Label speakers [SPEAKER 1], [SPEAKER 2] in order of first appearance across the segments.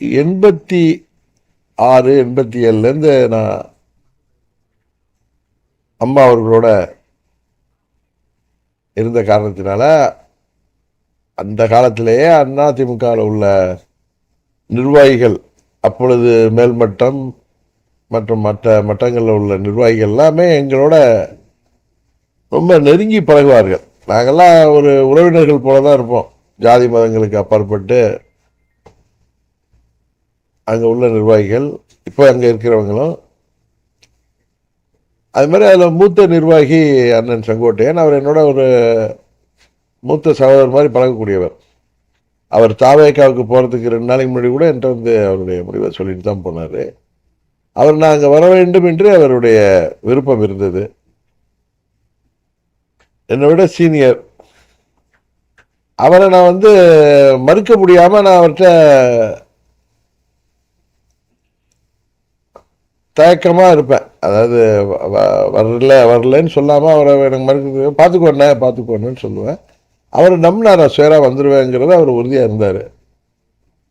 [SPEAKER 1] 86 87 நான் அம்மா அவர்களோட இருந்த காரணத்தினால அந்த காலத்திலேயே அதிமுகவில் உள்ள நிர்வாகிகள், அப்பொழுது மேல்மட்டம் மற்றும் மற்ற மட்டங்களில் உள்ள நிர்வாகிகள் எல்லாமே எங்களோட ரொம்ப நெருங்கி பழகுவார்கள். நாங்கள்லாம் ஒரு உறவினர்கள் போல தான் இருப்போம். ஜாதி மதங்களுக்கு அப்பாற்பட்டு அங்கே உள்ள நிர்வாகிகள், இப்போ அங்கே இருக்கிறவங்களும் அது மாதிரி. அதில் மூத்த நிர்வாகி அண்ணன் செங்கோட்டையன், அவர் என்னோட ஒரு மூத்த சகோதரர் மாதிரி பழகக்கூடியவர். அவர் தாவேக்காவுக்கு போகிறதுக்கு 2 நாளைக்கு முன்னாடி கூட என்கிட்ட வந்து அவருடைய முடிவை சொல்லிட்டு தான் போனார். அவர் நான் அங்கே வர வேண்டும் என்று அவருடைய விருப்பம் இருந்தது. என்னை விட சீனியர். அவரை நான் வந்து மறுக்க முடியாமல் நான் அவர்கிட்ட தயக்கமாக இருப்பேன். அதாவது வரலன்னு சொல்லாமல் அவரை எனக்கு மறுக்க பார்த்துக்கோன்னு சொல்லுவேன். அவர் நம்பினார், நான் சேராக வந்துடுவேங்கிறத அவர் உறுதியாக இருந்தார்.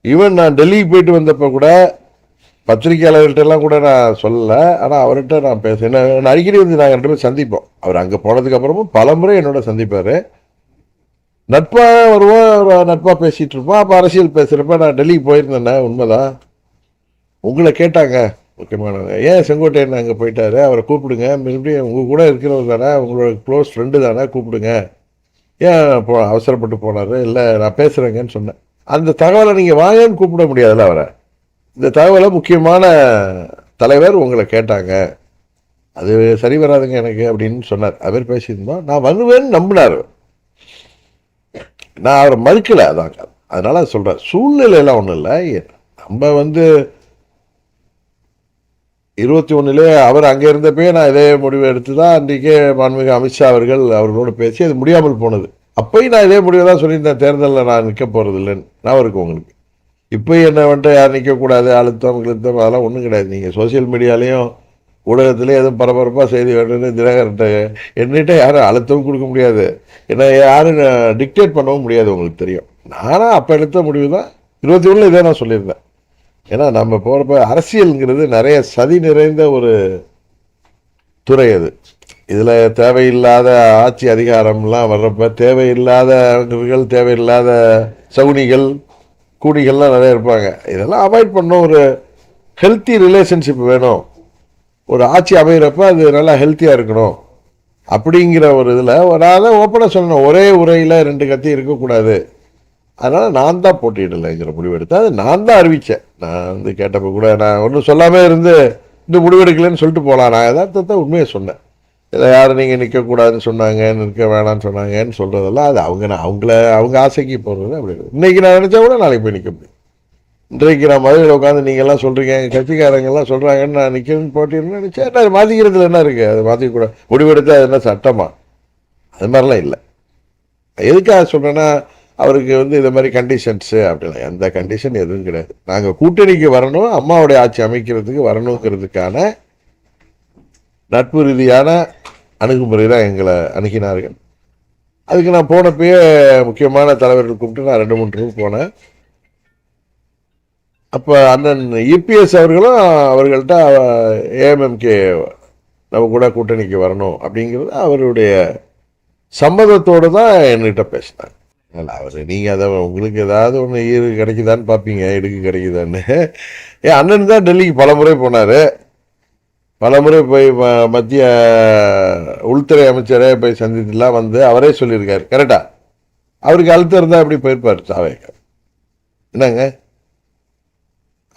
[SPEAKER 1] ஈவன் நான் டெல்லிக்கு போயிட்டு வந்தப்போ கூட பத்திரிகையாளர்கள்ட்டெல்லாம் கூட நான் சொல்லலை. ஆனால் அவர்கிட்ட நான் நான் அடிக்கடி வந்து நாங்கள் 2 பேரும் சந்திப்போம். அவர் அங்கே போனதுக்கப்புறமும் பல முறை என்னோட சந்திப்பார். நட்பாக வருவோம், நட்பாக பேசிகிட்டு இருப்போம். அப்போ அரசியல் பேசுகிறப்ப நான் டெல்லிக்கு போயிருந்தேண்ணே, உண்மைதான். உங்களை கேட்டாங்க முக்கியமானவங்க, ஏன் செங்கோட்டையன் அங்கே போயிட்டாரு, அவரை கூப்பிடுங்க, மறுபடியும் உங்கள் கூட இருக்கிறவர் தானே, உங்களோட க்ளோஸ் ஃப்ரெண்டு தானே, கூப்பிடுங்க, ஏன் அவசரப்பட்டு போனார், இல்லை நான் பேசுகிறேங்கன்னு சொன்னேன். அந்த தகவலை நீங்கள் வாங்கன்னு கூப்பிட முடியாதுல்ல அவரை. இந்த தகவலை முக்கியமான தலைவர் உங்களை கேட்டாங்க, அது சரி வராதுங்க எனக்கு அப்படின்னு சொன்னார். அவர் பேசியிருந்தோம். நான் வருவேன்னு நம்பினார். நான் அவரை மறுக்கலை, அதாங்க. அதனால சொல்கிறேன், சூழ்நிலையெல்லாம் ஒன்றும் இல்லை. நம்ம வந்து 21 அவர் அங்கே இருந்தப்பே நான் இதே முடிவு எடுத்து தான் அன்றைக்கே மாண்புமிகு அமித்ஷா அவர்களோட பேசி அது முடியாமல் போனது. அப்போயும் நான் இதே முடிவை தான் சொல்லியிருந்தேன், தேர்தலில் நான் நிற்க போகிறது இல்லைன்னு. நான் இருக்கும் உங்களுக்கு. இப்போ என்ன வந்துட்டு யார் நிற்கக்கூடாது, அழுத்தம் அதெல்லாம் ஒன்றும் கிடையாது. நீங்கள் சோசியல் மீடியாலேயும் ஊடகத்துலேயும் எதுவும் பரபரப்பாக செய்தி வேணும்னு தினகரன்ட்ட என்னிட்ட யாரும் அழுத்தமும் கொடுக்க முடியாது, என்ன யாரும் டிக்டேட் பண்ணவும் முடியாது. உங்களுக்கு தெரியும், நானாக அப்போ எடுத்த முடிவு தான் 21 இதே நான் சொல்லியிருந்தேன். ஏன்னா நம்ம போகிறப்ப அரசியலுங்கிறது நிறைய சதி நிறைந்த ஒரு துறை. அது இதில் தேவையில்லாத ஆட்சி அதிகாரம்லாம் வர்றப்ப தேவையில்லாதவர்கள், தேவையில்லாத சகுனிகள், கூடிகள்லாம் நிறைய இருப்பாங்க. இதெல்லாம் அவாய்ட் பண்ணணும். ஒரு ஹெல்த்தி ரிலேஷன்ஷிப் வேணும். ஒரு ஆட்சி அமைகிறப்ப அது நல்லா ஹெல்த்தியாக இருக்கணும் அப்படிங்கிற ஒரு இதில் நான் தான் ஓப்பனாக சொல்லணும், ஒரே உரையில் 2 கத்தி இருக்கக்கூடாது. அதனால் நான் தான் போட்டியிடலைங்கிற முடிவெடுத்தேன். அது நான் தான் அறிவித்தேன். நான் வந்து கேட்டப்போ கூட நான் ஒன்றும் சொல்லாமல் இருந்து இந்த முடிவெடுக்கலைன்னு சொல்லிட்டு போகலாம். நான் யதார்த்தத்தை உண்மையை சொன்னேன். இதை யாரும் நீங்கள் நிற்கக்கூடாதுன்னு சொன்னாங்க, நிற்க வேணான்னு சொன்னாங்கன்னு சொல்கிறதெல்லாம் அது அவங்க ஆசைக்கு போகிறது. அப்படி இன்றைக்கி நான் நினச்சா கூட நாளைக்கு போய் நிற்க முடியும். இன்றைக்கு நான் மதுரையில் உட்காந்து நீங்கள்லாம் சொல்கிறீங்க, எங்கள் கட்சிக்காரங்கெல்லாம் சொல்கிறாங்கன்னு நான் நிற்கணும்னு போட்டின்னு நினச்சேன். அது மாற்றிக்கிறதுல என்ன இருக்குது? அது மாற்றிக்கூட முடிவெடுத்தால் அது என்ன சட்டமா? அது மாதிரிலாம் இல்லை. எதுக்காக சொல்கிறேன்னா, அவருக்கு வந்து இந்த மாதிரி கண்டிஷன்ஸு அப்படிலாம் எந்த கண்டிஷன் எதுவும் கிடையாது. நாங்கள் கூட்டணிக்கு வரணும், அம்மாவுடைய ஆட்சி அமைக்கிறதுக்கு வரணுங்கிறதுக்கான நட்பு ரீதியான அணுகுமுறை தான் எங்களை அணுகினார்கள். அதுக்கு நான் போனப்பயே முக்கியமான தலைவர்கள் கூப்பிட்டு நான் 2-3 ரூம் போனேன். அப்போ அண்ணன் இபிஎஸ் அவர்களும் அவர்கள்ட்ட ஏஎம்எம்கே நம்ம கூட கூட்டணிக்கு வரணும் அப்படிங்கிறது அவருடைய சம்மதத்தோடு தான் என்கிட்ட பேசினாங்க. இல்லை அவர் நீங்கள் அதை உங்களுக்கு ஏதாவது ஒன்று கிடைக்குதான்னு பார்ப்பீங்க, இடுக்கு கிடைக்குதான்னு. என் அண்ணன் தான் டெல்லிக்கு பல முறை போனார். பல முறை போய் மத்திய உள்துறை அமைச்சரே போய் சந்தித்துலாம் வந்து அவரே சொல்லியிருக்காரு. கரெக்டா? அவருக்கு அழுத்தம் இருந்தால் அப்படி போயிருப்பார் தாவேக்கா. என்னங்க,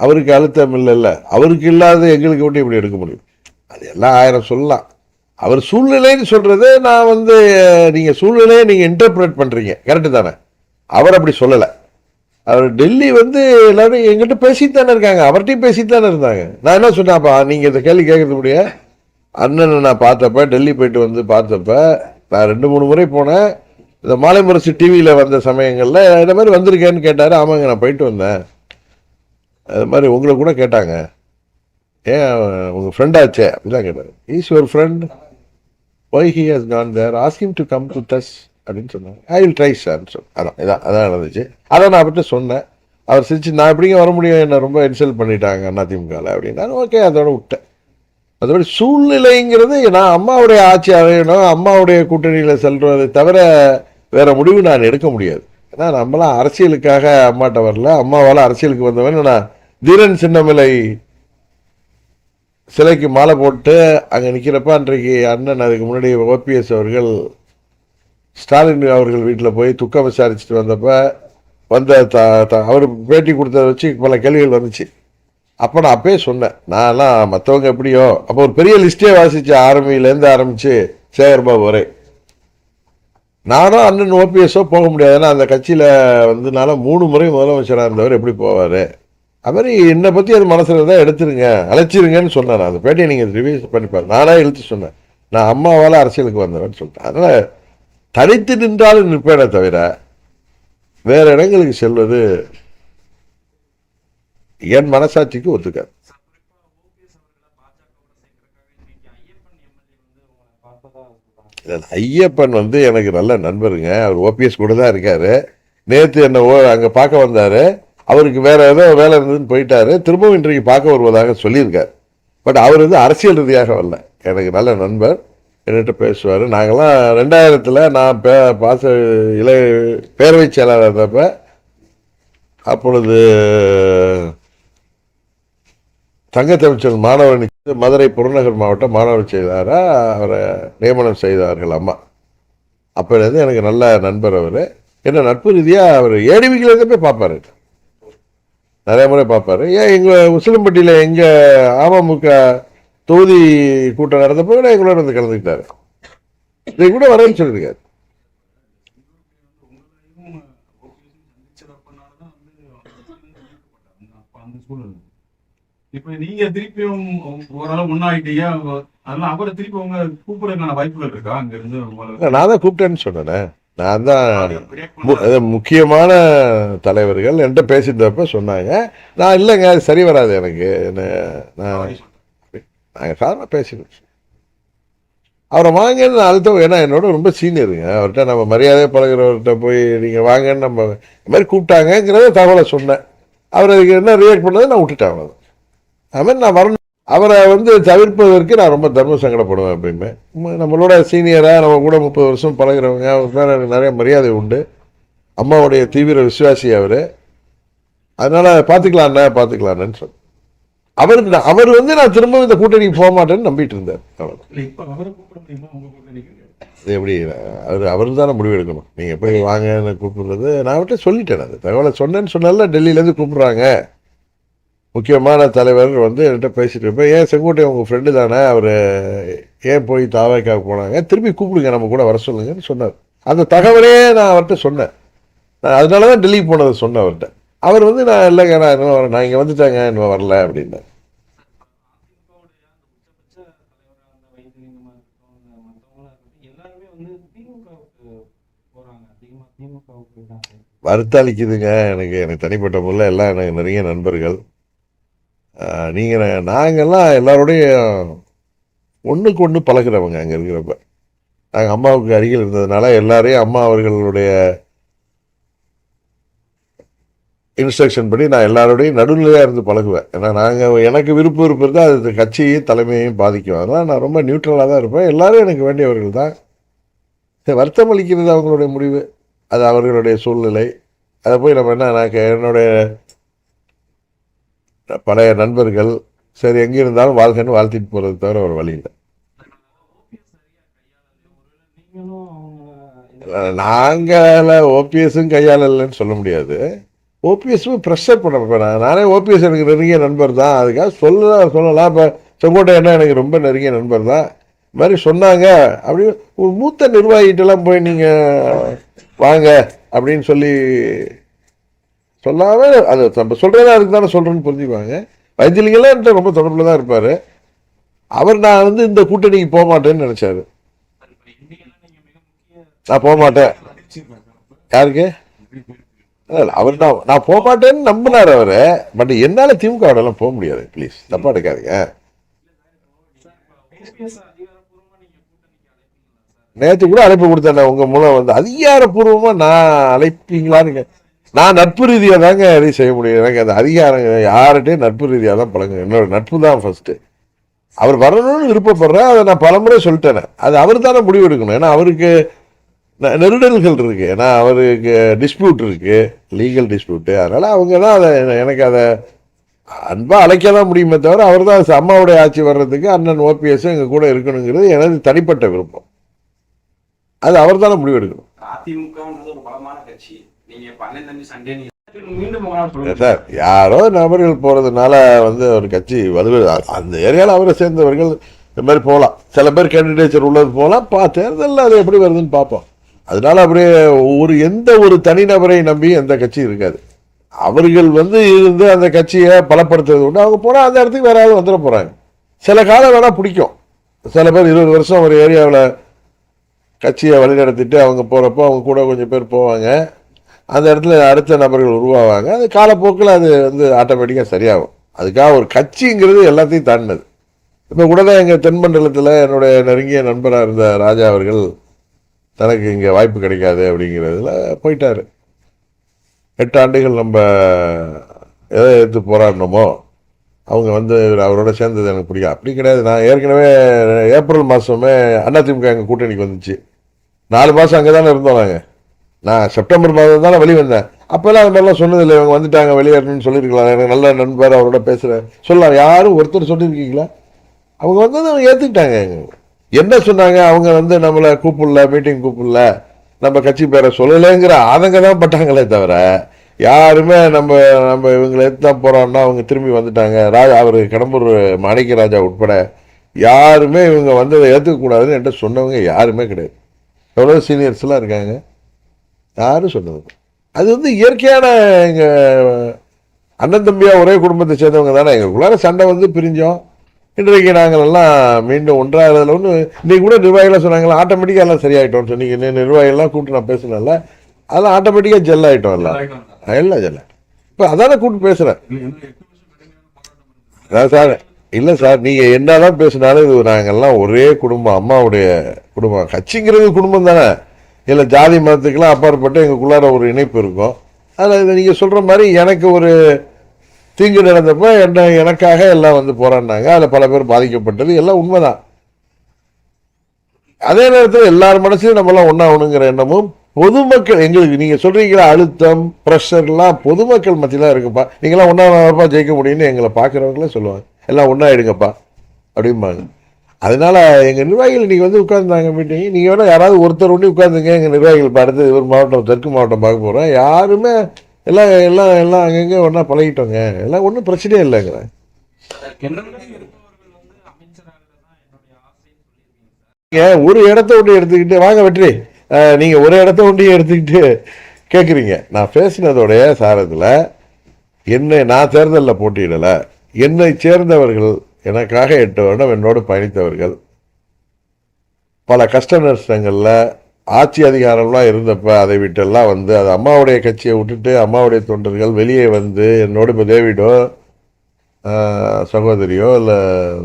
[SPEAKER 1] அவருக்கு அழுத்தம் இல்லைல்ல, அவருக்கு இல்லாத எங்களுக்கு மட்டும் இப்படி எடுக்க முடியும்? அது எல்லாம் 1000 சொல்லலாம். அவர் சூழ்நிலைன்னு சொல்கிறது நான் வந்து நீங்கள் சூழ்நிலையை நீங்கள் இன்டர்பிரேட் பண்ணுறீங்க, கரெக்டு தானே? அவர் அப்படி சொல்லலை. அவர் டெல்லி வந்து எல்லோரும் எங்கிட்ட பேசிட்டு தானே இருக்காங்க, அவர்கிட்டையும் பேசிட்டு தானே இருந்தாங்க. நான் என்ன சொன்னேன்ப்பா, நீங்கள் இந்த கேள்வி கேட்கறது முடிய அண்ணனை நான் பார்த்தப்ப, டெல்லி போயிட்டு வந்து பார்த்தப்ப நான் 2-3 முறை போனேன். இந்த மாலை முரசு டிவியில் வந்த சமயங்களில் இந்த மாதிரி வந்திருக்கேன்னு கேட்டார். ஆமாங்க நான் போயிட்டு வந்தேன். அது மாதிரி உங்களை கூட கேட்டாங்க, ஏன் உங்கள் ஃப்ரெண்டாச்சே அப்படிலாம் கேட்டார். Is your friend, why he has gone there, ask him to come to டஸ் அப்படின்னு சொன்னாங்க. ஐ வில் ட்ரை சார்ன்னு சொன்னேன். அதான் நடந்துச்சு. அதை நான் அவர்கிட்ட சொன்னேன். அவர் சிரிச்சு நான் எப்படிங்க வர முடியும், என்ன ரொம்ப இன்சல்ட் பண்ணிட்டாங்க அதிமுகவில் அப்படின்னா ஓகே அதோட விட்டேன். அதோட சூழ்நிலைங்கிறது நான் அம்மாவுடைய ஆட்சி அடையணும், அம்மாவுடைய கூட்டணியில் செல்றதை தவிர வேற முடிவு நான் எடுக்க முடியாது. ஏன்னா நம்மளாம் அரசியலுக்காக அம்மாட்ட வரல, அம்மாவால் அரசியலுக்கு வந்தவன். நான் தீரன் சின்னமலை சிலைக்கு மாலை போட்டு அங்கே நிற்கிறப்ப அன்றைக்கு அண்ணன் அதுக்கு முன்னாடி ஓபிஎஸ் அவர்கள் ஸ்டாலின் அவர்கள் வீட்டில் போய் துக்கம் விசாரிச்சுட்டு வந்தப்ப அவர் பேட்டி கொடுத்ததை வச்சு பல கேள்விகள் வந்துச்சு. அப்போ நான் அப்பயே சொன்னேன், நான்லாம் மற்றவங்க எப்படியோ அப்போ ஒரு பெரிய லிஸ்டே வாசிச்சு ஆர்மியிலேருந்து ஆரம்பித்து சேகர்பாபு வரை நானும் அண்ணன் ஓபிஎஸோ போக முடியாது. ஏன்னா அந்த கட்சியில் நானும் 3 முறை முதலமைச்சராக இருந்தவர் எப்படி போவார், அது மாதிரி என்னை பற்றி அது மனசில் இருந்தால் எடுத்துருங்க அழைச்சிருங்கன்னு சொன்னேன். நான் அந்த பேட்டியை நீங்கள் ரிவியூஸ் பண்ணிப்பார், நானே இழுத்து சொன்னேன் நான் அம்மாவால் அரசியலுக்கு வந்தவன்னு சொல்லிட்டேன். அதனால் தனித்து நின்றாலும் நிற்பேனே தவிர வேறு இடங்களுக்கு செல்வது என் மனசாட்சிக்கு ஒத்துக்காது. ஐயப்பன் எனக்கு நல்ல நண்பருங்க, அவர் ஓபிஎஸ் கூட தான் இருக்காரு. நேற்று என்ன அங்கே பார்க்க வந்தார், அவருக்கு வேற ஏதோ வேலை இருந்ததுன்னு போயிட்டாரு, திரும்பவும் இன்றைக்கு பார்க்க வருவதாக சொல்லியிருக்கார். பட் அவர் அரசியல் ரீதியாக வரல, எனக்கு நல்ல நண்பர், என்கிட்ட பேசுவார். நாங்கள்லாம் 2000 நான் பேரவை செயலாளர் இருந்தப்ப அப்பொழுது தங்கத்தமிச்சன் மாணவன் மதுரை புறநகர் மாவட்ட மாணவர் செயலாளராக அவரை நியமனம் செய்தார்கள் அம்மா. அப்போலேருந்து எனக்கு நல்ல நண்பர் அவர். என்ன நட்பு ரீதியாக அவர் ஏடிவிக்கிலேருந்து போய் பார்ப்பாரு, நிறைய முறை பார்ப்பாரு. ஏன் எங்கள் உசிலம்பட்டியில் எங்கள் அமமுக தொகுதி கூட்டம் நடந்தப்போ கூட எங்களோட வந்து கலந்துக்கிட்டாரு, இதை கூட வரேன்னு சொல்லியிருக்காரு.
[SPEAKER 2] இப்ப நீங்க திருப்பியும் ஓரளவு முன்னாடிட்டீங்க, அதெல்லாம் அவரை திருப்பி உங்க கூப்பிடுறதுக்கான வாய்ப்புகள் இருக்கா அங்க இருந்து?
[SPEAKER 1] நான் தான் கூப்பிட்டேன்னு சொன்னேன், நான் தான் முக்கியமான தலைவர்கள் என்கிட்ட பேசிட்டப்ப சொன்னாங்க. நான் இல்லைங்க அது சரி வராது எனக்கு, நாங்கள் சாதாரண பேசிடுவோம் அவரை வாங்கன்னு அழுத்தம். ஏன்னா என்னோட ரொம்ப சீனியருங்க, அவர்கிட்ட நம்ம மரியாதையை பழகிறவர்கிட்ட போய் நீங்கள் வாங்கன்னு நம்ம இந்த மாதிரி கூப்பிட்டாங்கிறத தகவலை சொன்னேன். அவர் அதுக்கு என்ன ரியாக்ட் பண்ணதை நான் விட்டுட்டேன். அவ்வளோ அது மாதிரி நான் வரணும், அவரை தவிர்ப்பதற்கு நான் ரொம்ப தர்ம சங்கடப்படுவேன். எப்பயுமே நம்மளோட சீனியராக நம்ம கூட 30 வருஷம் பழகிறவங்க, அவர் மேலே எனக்கு நிறைய மரியாதை உண்டு, அம்மாவுடைய தீவிர விசுவாசி அவர். அதனால் பார்த்துக்கலான்னு சொன்னேன். அவர் நான் திரும்ப இந்த கூட்டணிக்கு போக மாட்டேன்னு நம்பிட்டு இருந்தார். அது எப்படி அவர் தானே முடிவு எடுக்கணும், நீங்கள் போய் வாங்கன்னு கூப்பிடுறது. நான் அவர்கிட்ட சொல்லிட்டேன், அது தகவலை சொன்னேன்னு சொன்னால டெல்லியிலேருந்து கூப்பிட்றாங்க முக்கியமான தலைவர் என்கிட்ட பேசிட்டு இருப்பேன். ஏன் செங்கோட்டை உங்கள் ஃப்ரெண்டு தானே, அவர் ஏன் போய் தாவைக்காக போனாங்க, திருப்பி கூப்பிடுங்க நம்ம கூட வர சொல்லுங்கன்னு சொன்னார். அந்த தகவலே நான் அவர்கிட்ட சொன்னேன். நான் அதனால தான் டெல்லிக்கு போனதை சொன்னேன் அவர்கிட்ட. அவர் நான் இல்லைங்க நான் இங்கே வந்துட்டாங்க இன்னும் வரல அப்படின்னாரு. வருத்தளிக்குதுங்க எனக்கு தனிப்பட்ட முறையில் எல்லாம் எனக்கு நிறைய நண்பர்கள். நாங்கள்லாம் எல்லாரோடையும் ஒன்றுக்கு ஒன்று பழகிறவங்க. அங்கே இருக்கிறப்ப நாங்கள் அம்மாவுக்கு அருகில் இருந்ததுனால எல்லாரையும் அம்மா அவர்களுடைய இன்ஸ்ட்ரக்ஷன் படி நான் எல்லாரோடையும் நடுநிலையாக இருந்து பழகுவேன். ஏன்னா எனக்கு விருப்பம் இருந்தால் அது கட்சியையும் தலைமையையும் பாதிக்கும். அதனால் நான் ரொம்ப நியூட்ரலாக தான் இருப்பேன். எல்லாரும் எனக்கு வேண்டியவர்கள் தான். வருத்தம் அளிக்கிறது அவங்களுடைய முடிவு, அது அவர்களுடைய சூழ்நிலை. அதை போய் நம்ம என்னுடைய பழைய நண்பர்கள் சரி எங்கே இருந்தாலும் வாழ்க்கைன்னு வாழ்த்திட்டு போகிறது தவிர ஒரு வழி இல்லை. நாங்கள் ஓபிஎஸும் கையாளலைன்னு சொல்ல முடியாது, ஓபிஎஸும் ப்ரெஷர் பண்ண நானே ஓபிஎஸ் எனக்கு நெருங்கிய நண்பர் தான், அதுக்காக சொல்லலாம். இப்போ செங்கோட்டை என்ன எனக்கு ரொம்ப நெருங்கிய நண்பர் தான், இது மாதிரி சொன்னாங்க அப்படின்னு ஒரு மூத்த நிர்வாகிகிட்டெல்லாம் போய் நீங்கள் வாங்க அப்படின்னு சொல்லாம அது நம்ம சொல்கிறதா அதுக்கு தானே சொல்கிறேன்னு புரிஞ்சுக்குவாங்க. வைத்தியலிங்கெல்லாம் என்கிட்ட ரொம்ப தொடர்பில் தான் இருப்பார். அவர் நான் இந்த கூட்டணிக்கு போக மாட்டேன்னு நினச்சாரு. நான் போக மாட்டேன் யாருக்கு அவர் நான் போக மாட்டேன்னு நம்பினார் அவர். பட் என்னால் திமுகவோடலாம் போக முடியாது, ப்ளீஸ் தப்பா எடுக்காதீங்க. நேற்று கூட அழைப்பு கொடுத்தேன் உங்கள் மூலம் அதிகாரப்பூர்வமாக நான் அழைப்பீங்களான்னு நான் நட்பு ரீதியாக தாங்க எதையும் செய்ய முடியும். எனக்கு அந்த அதிகாரம் யார்கிட்டையும் நட்பு ரீதியாக தான் பழங்க. என்னோட நட்பு தான் ஃபர்ஸ்ட். அவர் வரணும்னு விருப்பப்படுறேன். அதை நான் பலமுறை சொல்லிட்டேன். அது அவர் தானே முடிவு எடுக்கணும். ஏன்னா அவருக்கு நெருடல்கள் இருக்கு. ஏன்னா அவருக்கு டிஸ்பியூட் இருக்கு, லீகல் டிஸ்பியூட்டு. அதனால அவங்க தான் அதை எனக்கு அதை அன்பா அழைக்க தான் முடியுமே தவிர அவர் தான் அம்மாவுடைய ஆட்சி வர்றதுக்கு அண்ணன் ஓபிஎஸ் எங்க கூட இருக்கணுங்கிறது எனது தனிப்பட்ட விருப்பம். அது அவர் தானே முடிவு எடுக்கணும்.
[SPEAKER 3] அதிமுகன்றது ஒரு பலமான கட்சி. நீங்க அண்ணன் தம்பி சண்டே
[SPEAKER 1] சார் யாரோ நபர்கள் போறதுனால ஒரு கட்சி அந்த ஏரியாவில் அவரை சேர்ந்தவர்கள் இந்த மாதிரி போகலாம். சில பேர் கேண்டிடேச்சர் உள்ளது போகலாம். தேர்தலில் அது எப்படி வருதுன்னு பார்ப்போம். அதனால அப்படியே எந்த ஒரு தனிநபரை நம்பி எந்த கட்சியும் இருக்காது. அவர்கள் இருந்து அந்த கட்சியை பலப்படுத்துறது உண்டு. அவங்க போனால் அந்த இடத்துக்கு வேற யாரும் வந்துட போறாங்க. சில காலம் வேணா பிடிக்கும். சில பேர் 20 வருஷம் ஒரு ஏரியாவில் கட்சியை வழிநடத்திட்டு அவங்க போகிறப்போ அவங்க கூட கொஞ்சம் பேர் போவாங்க. அந்த இடத்துல அடுத்த நபர்கள் உருவாவாங்க. அது காலப்போக்கில் அது ஆட்டோமேட்டிக்காக சரியாகும். அதுக்காக ஒரு கட்சிங்கிறது எல்லாத்தையும் தாண்டினது. இப்போ கூட தான் எங்கள் தென்மண்டலத்தில் என்னுடைய நெருங்கிய நண்பராக இருந்த ராஜா அவர்கள் தனக்கு இங்கே வாய்ப்பு கிடைக்காது அப்படிங்கிறதுல போயிட்டார். 8 ஆண்டுகள் நம்ம எதை எடுத்து போராடணுமோ அவங்க அவரோட சேர்ந்தது எனக்கு பிடிக்கும். அப்படி கிடையாது. நான் ஏற்கனவே ஏப்ரல் மாதமே அதிமுக எங்கள் கூட்டணிக்கு வந்துச்சு. 4 மாதம் அங்கே தானே இருந்தோம். நான் செப்டம்பர் மாதம் தானே வெளியே வந்தேன். அப்போல்லாம் அது மாதிரிலாம் சொன்னதில்லை. இவங்க வந்துட்டாங்க வெளியேறணும்னு சொல்லியிருக்கலாம். எனக்கு நல்ல நண்பர் அவரோட பேசுகிறேன் சொல்லலாம். யாரும் ஒருத்தர் சொல்லியிருக்கீங்களா? அவங்க அவங்க ஏற்றுக்கிட்டாங்க. என்ன சொன்னாங்க? அவங்க நம்மளை கூப்பிடல, மீட்டிங் கூப்பிடல, நம்ம கட்சி பேரை சொல்லலைங்கிற ஆதங்க தான் பட்டாங்களே தவிர யாருமே நம்ம இவங்களை எடுத்து தான் போகிறோம்னா அவங்க திரும்பி வந்துட்டாங்க. அவர் கடம்பூர் மாணிக்க ராஜா உட்பட யாருமே இவங்க வந்ததை ஏற்றுக்கக்கூடாதுன்னு என்கிட்ட சொன்னவங்க யாருமே கிடையாது. எவ்வளோ சீனியர்ஸ்லாம் இருக்காங்க, யாரும் சொன்னது. அது இயற்கையான எங்கள் அண்ணன் தம்பியாக ஒரே குடும்பத்தை சேர்ந்தவங்க தானே. எங்களுக்குள்ளார சண்டை பிரிஞ்சோம். இன்றைக்கு நாங்கள் எல்லாம் மீண்டும் ஒன்றாகிறதுல இன்னைக்கு கூட நிர்வாகிகளாக சொன்னாங்களா ஆட்டோமேட்டிக்காக எல்லாம் சரியாயிட்டோம் சொன்னீங்க. நிர்வாகிகள்லாம் கூப்பிட்டு நான் பேசினேன்ல, அதெல்லாம் ஆட்டோமேட்டிக்காக ஜெல் ஆகிட்டோம். எல்லாம் ஜெல்ல. இப்போ அதானே கூப்பிட்டு பேசுகிறேன். அதான் சார், இல்லை சார், நீங்கள் என்னதான் பேசினாலும் இது நாங்கள்லாம் ஒரே குடும்பம், அம்மாவுடைய குடும்பம். கட்சிங்கிறது குடும்பம் தானே. இல்லை ஜாதி மதத்துக்கெல்லாம் அப்பாற்பட்டு எங்களுக்குள்ளார ஒரு இணைப்பு இருக்கும். அதில் நீங்கள் சொல்கிற மாதிரி எனக்கு ஒரு தீங்கு நடந்தப்போ எனக்காக எல்லாம் போராடினாங்க. அதில் பல பேர் பாதிக்கப்பட்டது எல்லாம் உண்மைதான். அதே நேரத்தில் எல்லார் மனசுலையும் நம்மளாம் ஒன்றாகணுங்கிற எண்ணமும் பொதுமக்கள் எங்களுக்கு நீங்கள் சொல்கிறீங்களா அழுத்தம் ப்ரெஷர்லாம் பொதுமக்கள் மத்தியெலாம் இருக்குப்பா. நீங்களாம் ஒன்றாப்பா ஜெயிக்க முடியும்னு எங்களை பார்க்குறவங்களே சொல்லுவாங்க. எல்லாம் ஒன்றாயிடுங்கப்பா அப்படிம்பாங்க. அதனால எங்கள் நிர்வாகிகள் இன்றைக்கி உட்காந்துருந்தாங்க மீட்டிங். நீங்கள் வேணால் யாராவது ஒருத்தர் ஒன்றி உட்காந்துங்க. எங்கள் நிர்வாகிகள் பார்த்து ஒரு மாவட்டம் தெற்கு மாவட்டம் பார்க்க போகிறோம். யாருமே எல்லாம் எல்லாம் எல்லாம் அங்கங்கே ஒன்றா பழகிட்டோங்க. எல்லாம் ஒன்றும் பிரச்சனையே இல்லைங்கிறேன். நீங்கள் ஒரு இடத்த ஒன்று எடுத்துக்கிட்டு வாங்க வெற்றி, நீங்கள் ஒரு இடத்த ஒன்றி எடுத்துக்கிட்டு கேட்குறீங்க. நான் பேசினதோடைய சாரத்தில் நான் தேர்தலில் போட்டியிடலை. என்னை சேர்ந்தவர்கள் எனக்காக 8 வருடம் என்னோடு பயணித்தவர்கள் பல கஷ்ட நஷ்டங்களில் ஆட்சி அதிகாரம்லாம் இருந்தப்ப அதை விட்டெல்லாம் அது அம்மாவுடைய கட்சியை விட்டுட்டு அம்மாவுடைய தொண்டர்கள் வெளியே என்னோட இப்போ டேவிடோ சகோதரியோ இல்லை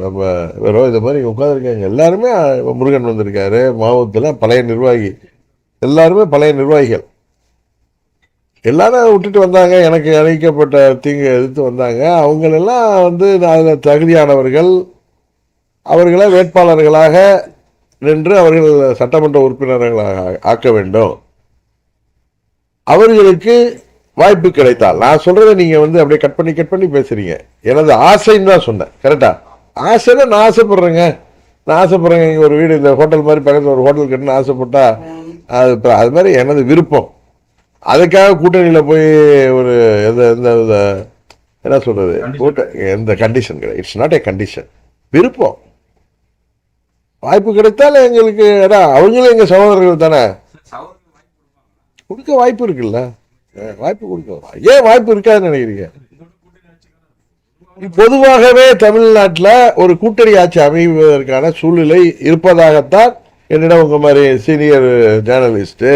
[SPEAKER 1] நம்ம வேறோ இது மாதிரி உட்காந்துருக்காங்க. எல்லாருமே முருகன் வந்திருக்காரு, மாவட்டத்தில் பழைய நிர்வாகி, எல்லாருமே பழைய நிர்வாகிகள். எல்லாரும் விட்டுட்டு வந்தாங்க. எனக்கு அளிக்கப்பட்ட தீங்கு எதிர்த்து வந்தாங்க. அவங்களெல்லாம் அதில் தகுதியானவர்கள். அவர்களை வேட்பாளர்களாக நின்று அவர்கள் சட்டமன்ற உறுப்பினர்களாக ஆக்க வேண்டும். அவர்களுக்கு வாய்ப்பு கிடைத்தால், நான் சொல்றதை நீங்க அப்படியே கட் பண்ணி பேசுறீங்க. எனது ஆசைன்னு தான் சொன்னேன். கரெக்டா? ஆசைன்னா நான் ஆசைப்படுறேங்க. இங்கே ஒரு வீடு இந்த ஹோட்டல் மாதிரி பக்கத்தில் ஒரு ஹோட்டல் கட்டணும்னு ஆசைப்பட்டா அது மாதிரி எனது விருப்பம். அதுக்காக கூட்டணியில் போய் ஒரு என்ன சொல்றது எந்த கண்டிஷன் கிடையாது. It's not a condition. விருப்பம். வாய்ப்பு கிடைத்தால் எங்களுக்கு அவங்களும் எங்கள் சகோதரர்கள் தானே, கொடுக்க வாய்ப்பு இருக்குல்ல. வாய்ப்பு கொடுக்க ஏன் வாய்ப்பு இருக்காதுன்னு நினைக்கிறீங்க? பொதுவாகவே தமிழ்நாட்டில் ஒரு கூட்டணி ஆட்சி அமைவதற்கான சூழ்நிலை இருப்பதாகத்தான் என்னிடம் உங்க மாதிரி சீனியர் ஜேர்னலிஸ்ட்டு,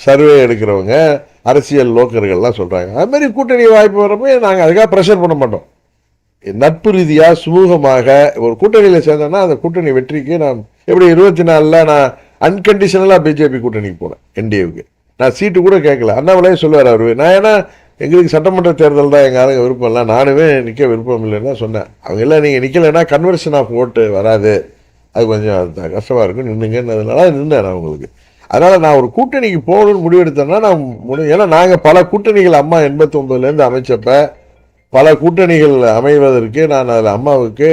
[SPEAKER 1] சர்வே எடுக்கிறவங்க, அரசியல் லோக்கர்கள்லாம் சொல்றாங்க. அது மாதிரி கூட்டணி வாய்ப்பு வரப்போ நாங்கள் அதுக்காக ப்ரெஷர் பண்ண மாட்டோம். நட்பு ரீதியாக சுமூகமாக ஒரு கூட்டணியில் சேர்ந்தோன்னா அந்த கூட்டணி வெற்றிக்கு நான் எப்படி 24 நான் அன்கண்டிஷனலாக பிஜேபி கூட்டணிக்கு போனேன். என்டிஏவுக்கு நான் சீட்டு கூட கேட்கல. அண்ணாமலையே சொல்லுவார் அவரு. நான் ஏன்னா எங்களுக்கு சட்டமன்ற தேர்தல் தான் எங்கள் ஆளுங்க விருப்பம் இல்லை, நானுமே நிற்க விருப்பம் இல்லைன்னு தான் சொன்னேன். அவங்க எல்லாம் நீங்கள் நிற்கலைன்னா கன்வர்ஷன் ஆஃப் ஓட்டு வராது, அது கொஞ்சம் கஷ்டமாக இருக்கும், நின்றுங்கன்னதுனால நின்றேன் நான் உங்களுக்கு. அதனால் நான் ஒரு கூட்டணிக்கு போகணும்னு முடிவெடுத்தேன்னா நான் ஏன்னா நாங்கள் பல கூட்டணிகள் அம்மா 89லேருந்து அமைச்சப்ப பல கூட்டணிகள் அமைவதற்கு நான் அதில் அம்மாவுக்கு